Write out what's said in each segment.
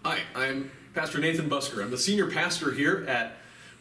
Hi, I'm Pastor Nathan Busker. I'm the senior pastor here at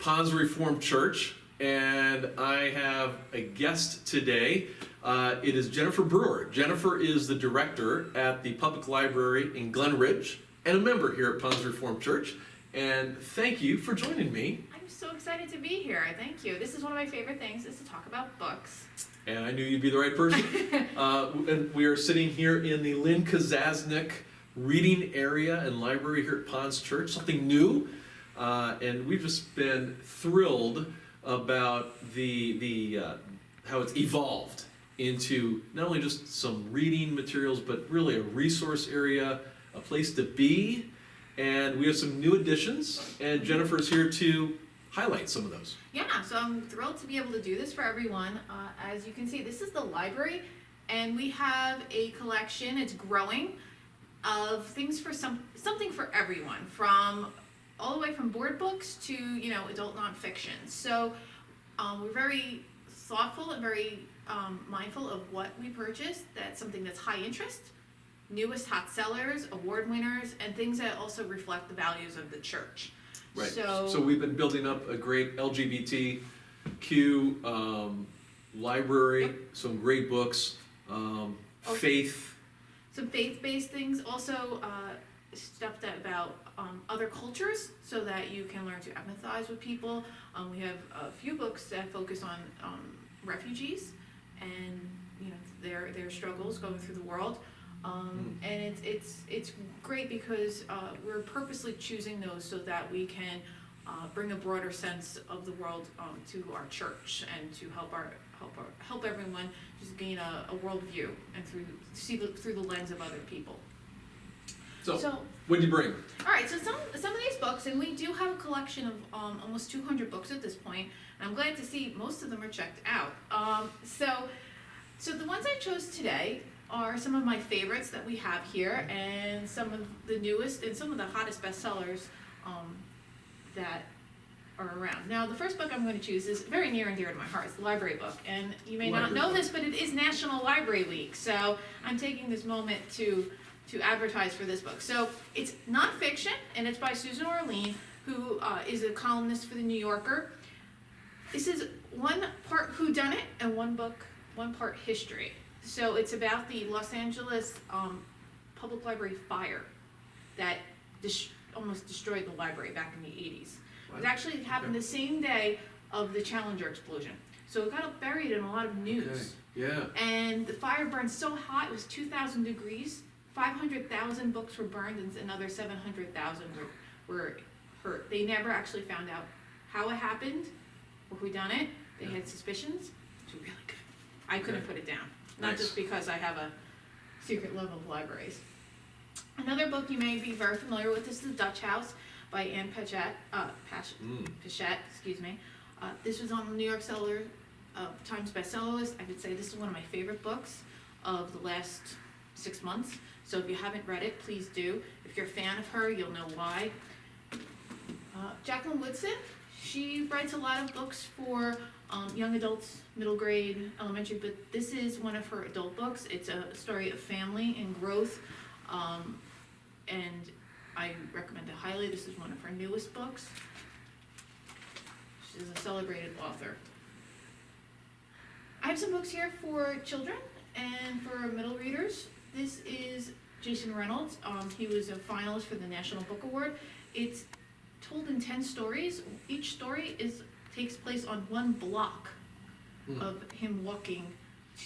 Ponds Reformed Church, and I have a guest today. It is Jennifer Breuer. Jennifer is the director at the Public Library in Glen Ridge and a member here at Ponds Reformed Church. And thank you for joining me. I'm so excited to be here. Thank you. This is one of my favorite things, is to talk about books. And I knew you'd be the right person. And we are sitting here in the Lynn Ksanznak Reading Area and Library here at Ponds Church, something new. And we've just been thrilled about the how it's evolved into not only just some reading materials, but really a resource area, a place to be. And we have some new additions, and Jennifer's here to highlight some of those. Yeah, so I'm thrilled to be able to do this for everyone. As you can see, this is the library, and we have a collection, it's growing, of things for something for everyone, from all the way from board books to, adult nonfiction. So we're very thoughtful and very mindful of what we purchase. That's something that's high interest, newest hot sellers, award winners, and things that also reflect the values of the church. Right. So we've been building up a great LGBTQ library, Yep. some great books, faith. Some faith-based things, also stuff about other cultures, so that you can learn to empathize with people. We have a few books that focus on refugees and their struggles going through the world. And it's great because we're purposely choosing those so that we can bring a broader sense of the world to our church, and to help everyone just gain a worldview and see through the lens of other people. So what did you bring? All right, so some of these books, and we do have a collection of almost 200 books at this point, and I'm glad to see most of them are checked out. So the ones I chose today are some of my favorites that we have here, and some of the newest and some of the hottest bestsellers that are around. Now, the first book I'm going to choose is very near and dear to my heart. It's the library book, and you may not know this, but it is National Library Week, so I'm taking this moment to advertise for this book. So it's nonfiction, and it's by Susan Orlean, who is a columnist for the New Yorker. This is one part whodunit and one part history. So it's about the Los Angeles Public Library fire that almost destroyed the library back in the 80s. It actually happened the same day of the Challenger explosion. So it got buried in a lot of news. Okay. Yeah. And the fire burned so hot, it was 2,000 degrees. 500,000 books were burned, and another 700,000 were hurt. They never actually found out how it happened or who done it. They had suspicions. It was really good. I couldn't put it down. Not just because I have a secret love of libraries. Another book you may be very familiar with is The Dutch House by Anne Patchett. This was on the New York Times bestseller list. I would say this is one of my favorite books of the last 6 months. So if you haven't read it, please do. If you're a fan of her, you'll know why. Jacqueline Woodson, she writes a lot of books for young adults, middle grade, elementary, but this is one of her adult books. It's a story of family and growth, and I recommend it highly. This is one of her newest books. She's a celebrated author. I have some books here for children and for middle readers. This is Jason Reynolds. He was a finalist for the National Book Award. It's told in 10 stories. Each story takes place on one block of him walking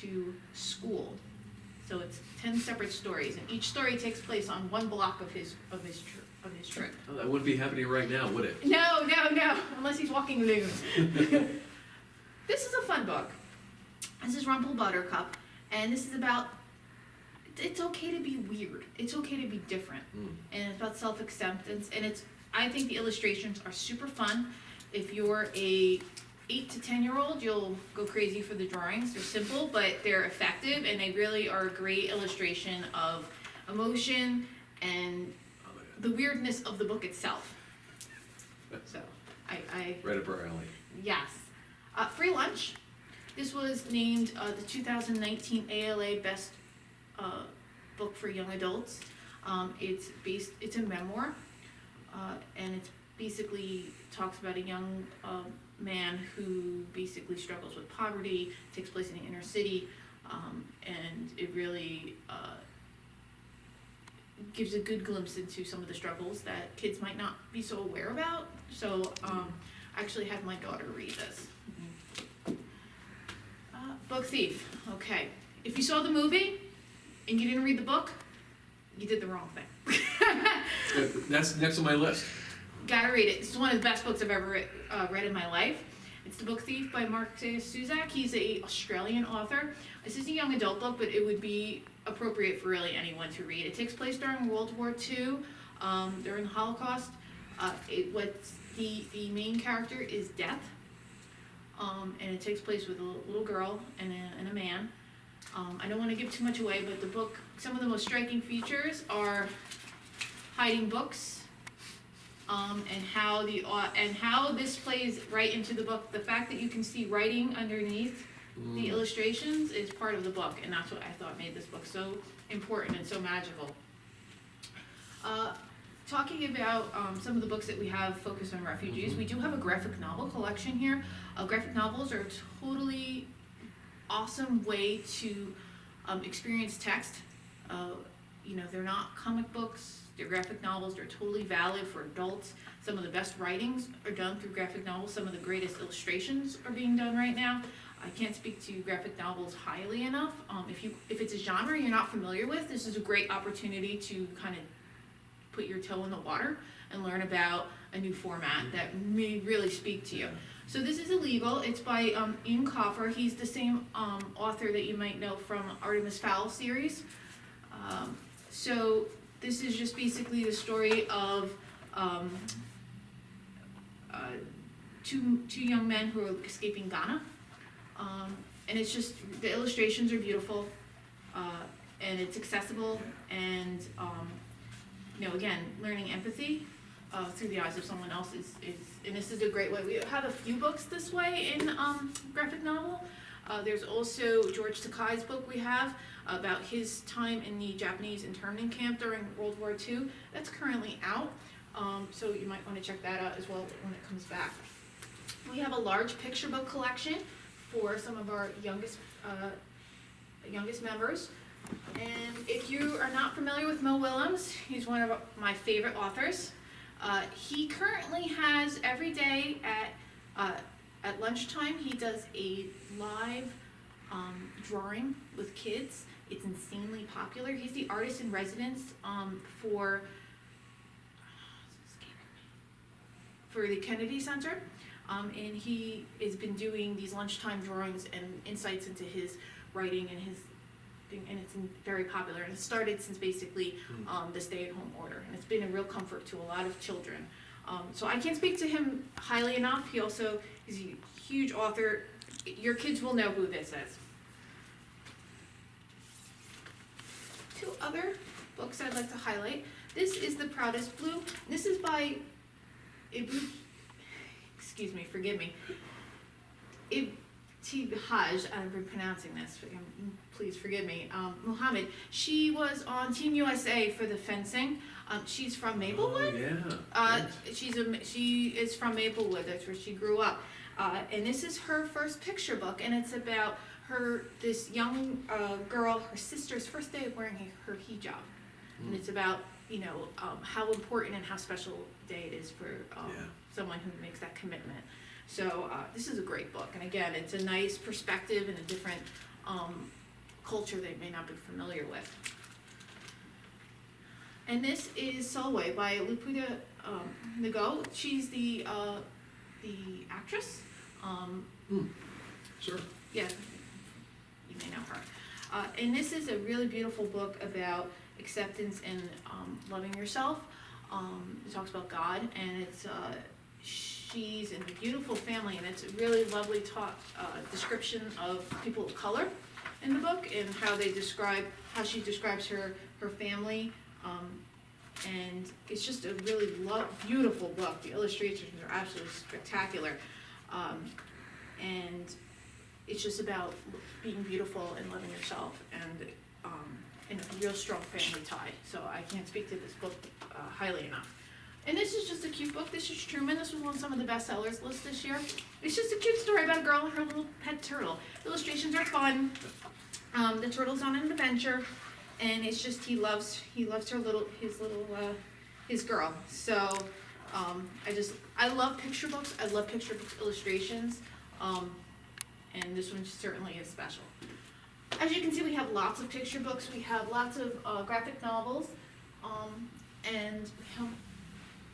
to school. So it's 10 separate stories, and each story takes place on one block of his trip. Oh, that wouldn't be happening right now, would it? No, unless he's walking nude. This is a fun book. This is Rumple Buttercup, and this is about, it's okay to be weird. It's okay to be different. And it's about self-acceptance, and I think the illustrations are super fun. If you're a 8 to 10-year-old, you'll go crazy for the drawings. They're simple, but they're effective, and they really are a great illustration of emotion and the weirdness of the book itself. So, I right up our alley. Yes. Free Lunch. This was named the 2019 ALA Best Book for Young Adults. It's a memoir, and it's basically talks about a young man who basically struggles with poverty, takes place in the inner city, and it really gives a good glimpse into some of the struggles that kids might not be so aware about. So I actually had my daughter read this. Book Thief. Okay. If you saw the movie and you didn't read the book, you did the wrong thing. That's next on my list. Gotta read it. It's one of the best books I've ever read in my life. It's The Book Thief by Mark Suzak. He's an Australian author. This is a young adult book, but it would be appropriate for really anyone to read. It takes place during World War II, during the Holocaust. The main character is Death, and it takes place with a little girl and a man. I don't want to give too much away, but the book, some of the most striking features are hiding books, and how this plays right into the book. The fact that you can see writing underneath the illustrations is part of the book, and that's what I thought made this book so important and so magical. Talking about some of the books that we have focused on refugees, we do have a graphic novel collection here. Graphic novels are a totally awesome way to experience text. They're not comic books, they're graphic novels, they're totally valid for adults. Some of the best writings are done through graphic novels, some of the greatest illustrations are being done right now. I can't speak to graphic novels highly enough. If it's a genre you're not familiar with, this is a great opportunity to kind of put your toe in the water and learn about a new format that may really speak to you. So this is Illegal. It's by Ian Coffer. He's the same author that you might know from Artemis Fowl series. So this is just basically the story of two young men who are escaping Ghana. And it's just, the illustrations are beautiful, and it's accessible, and again, learning empathy through the eyes of someone else is and this is a great way. We have a few books this way in graphic novel. There's also George Takei's book we have about his time in the Japanese internment camp during World War II. That's currently out, so you might want to check that out as well when it comes back. We have a large picture book collection for some of our youngest members. And if you are not familiar with Willems, he's one of my favorite authors. He currently has every day at lunchtime, he does a live drawing with kids. It's insanely popular. He's the artist in residence for the Kennedy Center. And he has been doing these lunchtime drawings and insights into his writing and his thing, and it's very popular. And it started since basically the stay-at-home order, and it's been a real comfort to a lot of children. So I can't speak to him highly enough. He also is a huge author. Your kids will know who this is. Two other books I'd like to highlight. This is The Proudest Blue. This is by excuse me, forgive me. Ibtihaj, I've been pronouncing this, please forgive me. Muhammad. She was on Team USA for the fencing. She's from Maplewood. Oh, yeah. She is from Maplewood. That's where she grew up. And this is her first picture book, and it's about this young girl, her sister's first day of wearing her hijab, and it's about how important and how special a day it is for someone who makes that commitment. So this is a great book, and again, it's a nice perspective and a different culture they may not be familiar with. And this is Solway by Lupita Nyong'o. She's the actress. Sure. Yeah, you may know her. And this is a really beautiful book about acceptance and loving yourself. It talks about God, and it's she's in a beautiful family, and it's a really lovely description of people of color in the book, and how she describes her family. And it's just a really beautiful book. The illustrations are absolutely spectacular. And it's just about being beautiful and loving yourself. And and a real strong family tie. So I can't speak to this book highly enough. And this is just a cute book. This is Truman. This was on some of the bestsellers list this year. It's just a cute story about a girl and her little pet turtle. The illustrations are fun. The turtle's on an adventure, and it's just he loves his girl. So I love picture books. I love picture books illustrations, and this one certainly is special. As you can see, we have lots of picture books. We have lots of graphic novels, and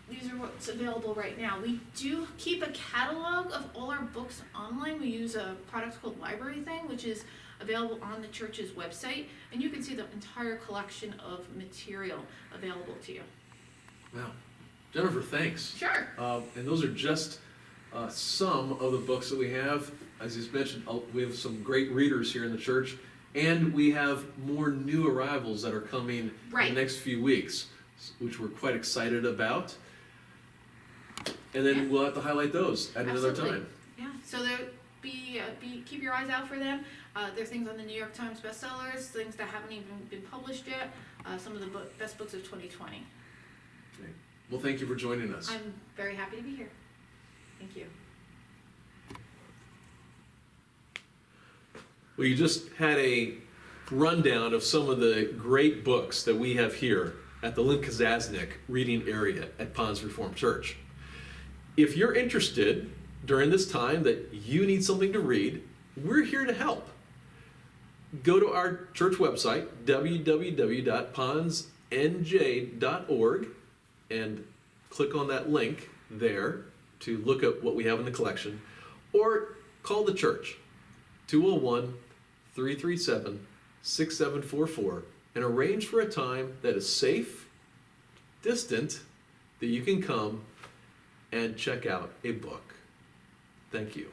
these are what's available right now. We do keep a catalog of all our books online. We use a product called Library Thing, which is available on the church's website, and you can see the entire collection of material available to you. Wow. Jennifer, thanks. Sure. And those are just some of the books that we have. As you mentioned, we have some great readers here in the church, and we have more new arrivals that are coming in the next few weeks, which we're quite excited about. And then we'll have to highlight those at another time. Yeah, so keep your eyes out for them. There are things on the New York Times bestsellers, things that haven't even been published yet, some of the best books of 2020. Okay. Well, thank you for joining us. I'm very happy to be here. Thank you. Well, you just had a rundown of some of the great books that we have here at the Lynn Ksanznak Reading Area at Ponds Reformed Church. If you're interested during this time that you need something to read, we're here to help. Go to our church website, www.pondsnj.org, and click on that link there to look at what we have in the collection, or call the church, 201-337-6744, and arrange for a time that is safe, distant, that you can come and check out a book. Thank you.